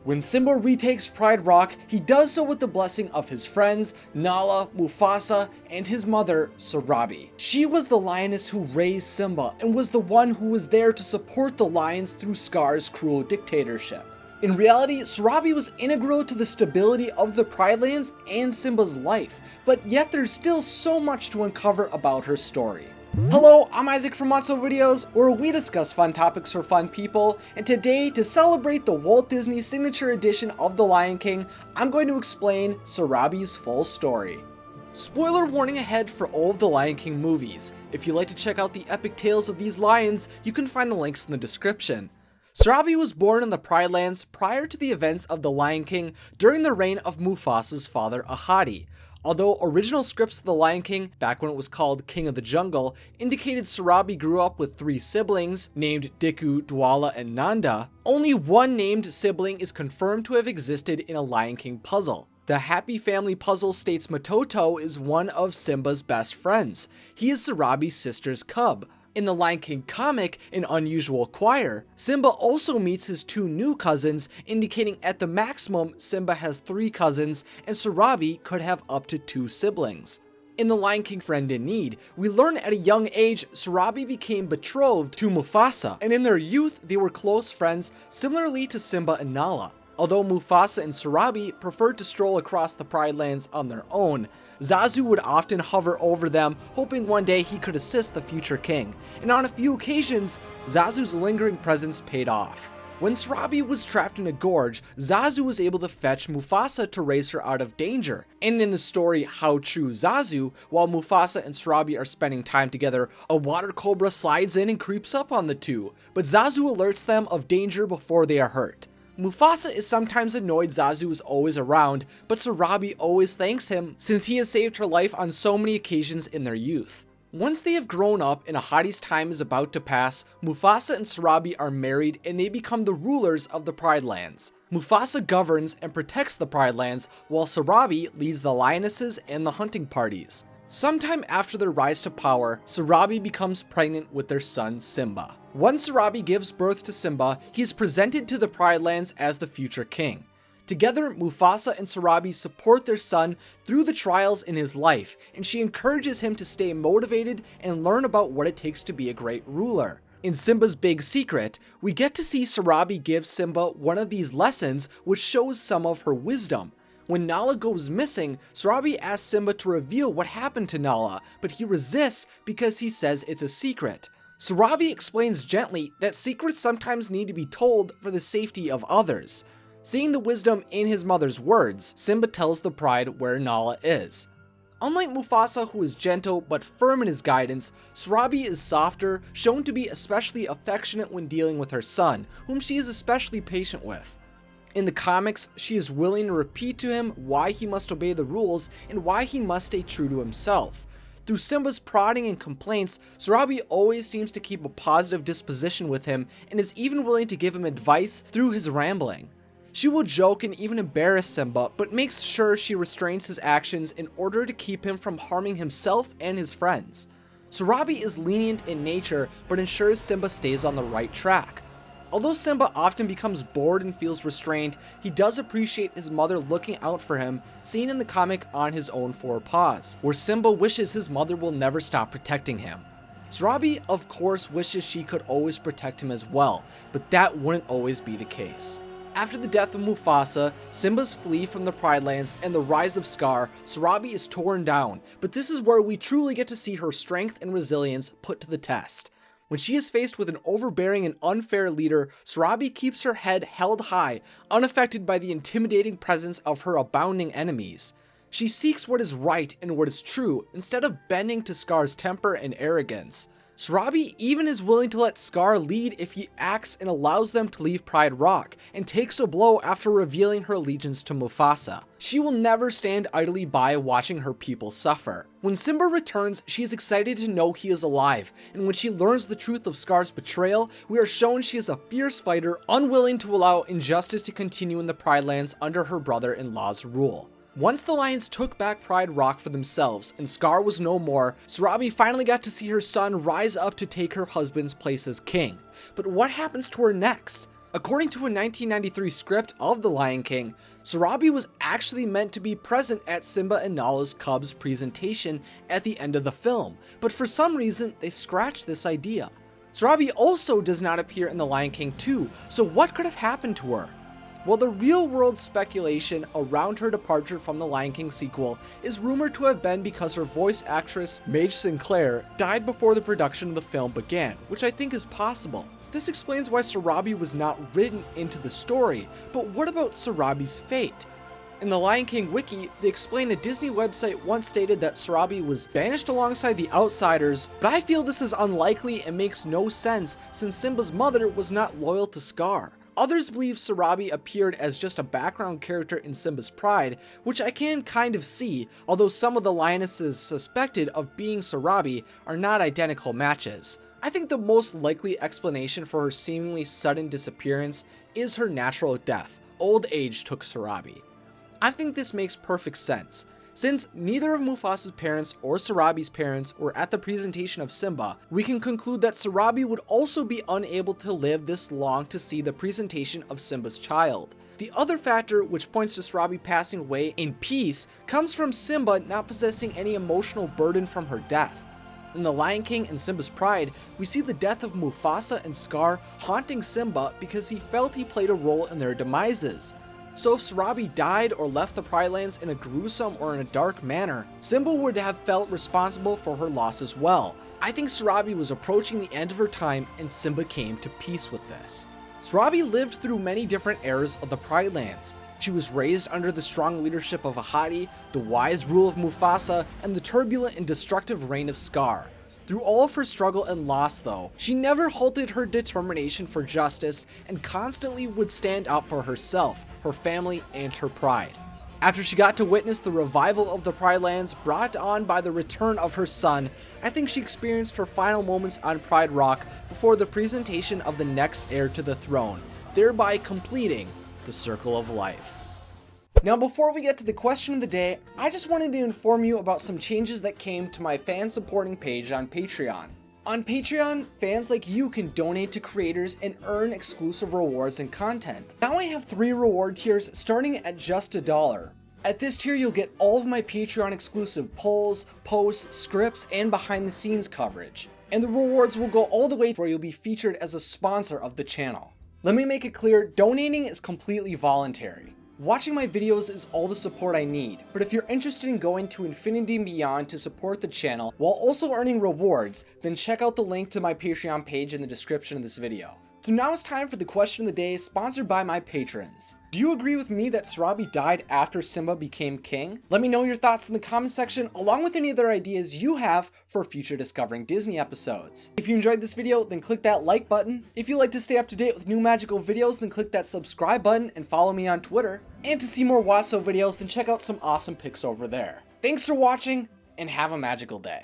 When Simba retakes Pride Rock, he does so with the blessing of his friends, Nala, Mufasa, and his mother, Sarabi. She was the lioness who raised Simba and was the one who was there to support the lions through Scar's cruel dictatorship. In reality, Sarabi was integral to the stability of the Pride Lands and Simba's life, but yet there's still so much to uncover about her story. Hello, I'm Isaac from What's Up Videos, where we discuss fun topics for fun people, and today, to celebrate the Walt Disney Signature Edition of The Lion King, I'm going to explain Sarabi's full story. Spoiler warning ahead for all of the Lion King movies. If you'd like to check out the epic tales of these lions, you can find the links in the description. Sarabi was born in the Pride Lands prior to the events of The Lion King during the reign of Mufasa's father Ahadi. Although original scripts of The Lion King, back when it was called King of the Jungle, indicated Sarabi grew up with 3 siblings, named Diku, Dwala, and Nanda, only one named sibling is confirmed to have existed in a Lion King puzzle. The Happy Family puzzle states Matoto is one of Simba's best friends. He is Sarabi's sister's cub. In the Lion King comic, An Unusual Choir, Simba also meets his 2 new cousins, indicating at the maximum Simba has 3 cousins and Sarabi could have up to 2 siblings. In the Lion King Friend in Need, we learn at a young age Sarabi became betrothed to Mufasa, and in their youth they were close friends similarly to Simba and Nala. Although Mufasa and Sarabi preferred to stroll across the Pride Lands on their own, Zazu would often hover over them, hoping one day he could assist the future king, and on a few occasions, Zazu's lingering presence paid off. When Sarabi was trapped in a gorge, Zazu was able to fetch Mufasa to raise her out of danger, and in the story How True Zazu, while Mufasa and Sarabi are spending time together, a water cobra slides in and creeps up on the two, but Zazu alerts them of danger before they are hurt. Mufasa is sometimes annoyed Zazu is always around, but Sarabi always thanks him since he has saved her life on so many occasions in their youth. Once they have grown up and Ahadi's time is about to pass, Mufasa and Sarabi are married and they become the rulers of the Pride Lands. Mufasa governs and protects the Pride Lands, while Sarabi leads the lionesses and the hunting parties. Sometime after their rise to power, Sarabi becomes pregnant with their son Simba. Once Sarabi gives birth to Simba, he is presented to the Pride Lands as the future king. Together, Mufasa and Sarabi support their son through the trials in his life, and she encourages him to stay motivated and learn about what it takes to be a great ruler. In Simba's Big Secret, we get to see Sarabi give Simba one of these lessons, which shows some of her wisdom. When Nala goes missing, Sarabi asks Simba to reveal what happened to Nala, but he resists because he says it's a secret. Sarabi explains gently that secrets sometimes need to be told for the safety of others. Seeing the wisdom in his mother's words, Simba tells the pride where Nala is. Unlike Mufasa, who is gentle but firm in his guidance, Sarabi is softer, shown to be especially affectionate when dealing with her son, whom she is especially patient with. In the comics, she is willing to repeat to him why he must obey the rules and why he must stay true to himself. Through Simba's prodding and complaints, Sarabi always seems to keep a positive disposition with him and is even willing to give him advice through his rambling. She will joke and even embarrass Simba, but makes sure she restrains his actions in order to keep him from harming himself and his friends. Sarabi is lenient in nature, but ensures Simba stays on the right track. Although Simba often becomes bored and feels restrained, he does appreciate his mother looking out for him, seen in the comic On His Own 4 Paws, where Simba wishes his mother will never stop protecting him. Sarabi, of course, wishes she could always protect him as well, but that wouldn't always be the case. After the death of Mufasa, Simba's flee from the Pride Lands, and the rise of Scar, Sarabi is torn down, but this is where we truly get to see her strength and resilience put to the test. When she is faced with an overbearing and unfair leader, Sarabi keeps her head held high, unaffected by the intimidating presence of her abounding enemies. She seeks what is right and what is true, instead of bending to Scar's temper and arrogance. Sarabi even is willing to let Scar lead if he acts and allows them to leave Pride Rock, and takes a blow after revealing her allegiance to Mufasa. She will never stand idly by watching her people suffer. When Simba returns, she is excited to know he is alive, and when she learns the truth of Scar's betrayal, we are shown she is a fierce fighter, unwilling to allow injustice to continue in the Pride Lands under her brother-in-law's rule. Once the lions took back Pride Rock for themselves and Scar was no more, Sarabi finally got to see her son rise up to take her husband's place as king. But what happens to her next? According to a 1993 script of The Lion King, Sarabi was actually meant to be present at Simba and Nala's cubs presentation at the end of the film, but for some reason they scratched this idea. Sarabi also does not appear in The Lion King 2, so what could have happened to her? Well, the real-world speculation around her departure from the Lion King sequel is rumored to have been because her voice actress, Mage Sinclair, died before the production of the film began, which I think is possible. This explains why Sarabi was not written into the story, but what about Sarabi's fate? In the Lion King wiki, they explain a Disney website once stated that Sarabi was banished alongside the outsiders, but I feel this is unlikely and makes no sense since Simba's mother was not loyal to Scar. Others believe Sarabi appeared as just a background character in Simba's Pride, which I can kind of see, although some of the lionesses suspected of being Sarabi are not identical matches. I think the most likely explanation for her seemingly sudden disappearance is her natural death. Old age took Sarabi. I think this makes perfect sense. Since neither of Mufasa's parents or Sarabi's parents were at the presentation of Simba, we can conclude that Sarabi would also be unable to live this long to see the presentation of Simba's child. The other factor which points to Sarabi passing away in peace comes from Simba not possessing any emotional burden from her death. In The Lion King and Simba's Pride, we see the death of Mufasa and Scar haunting Simba because he felt he played a role in their demises. So if Sarabi died or left the Pride Lands in a gruesome or in a dark manner, Simba would have felt responsible for her loss as well. I think Sarabi was approaching the end of her time and Simba came to peace with this. Sarabi lived through many different eras of the Pride Lands. She was raised under the strong leadership of Ahadi, the wise rule of Mufasa, and the turbulent and destructive reign of Scar. Through all of her struggle and loss though, she never halted her determination for justice and constantly would stand up for herself, her family, and her pride. After she got to witness the revival of the Pride Lands brought on by the return of her son, I think she experienced her final moments on Pride Rock before the presentation of the next heir to the throne, thereby completing the circle of life. Now before we get to the question of the day, I just wanted to inform you about some changes that came to my fan supporting page on Patreon. On Patreon, fans like you can donate to creators and earn exclusive rewards and content. Now I have 3 reward tiers starting at just $1. At this tier you'll get all of my Patreon exclusive polls, posts, scripts, and behind the scenes coverage. And the rewards will go all the way where you'll be featured as a sponsor of the channel. Let me make it clear, donating is completely voluntary. Watching my videos is all the support I need, but if you're interested in going to infinity and beyond to support the channel while also earning rewards, then check out the link to my Patreon page in the description of this video. So now it's time for the question of the day, sponsored by my patrons. Do you agree with me that Sarabi died after Simba became king? Let me know your thoughts in the comment section, along with any other ideas you have for future Discovering Disney episodes. If you enjoyed this video, then click that like button. If you'd like to stay up to date with new magical videos, then click that subscribe button and follow me on Twitter. And to see more Watso videos, then check out some awesome pics over there. Thanks for watching, and have a magical day.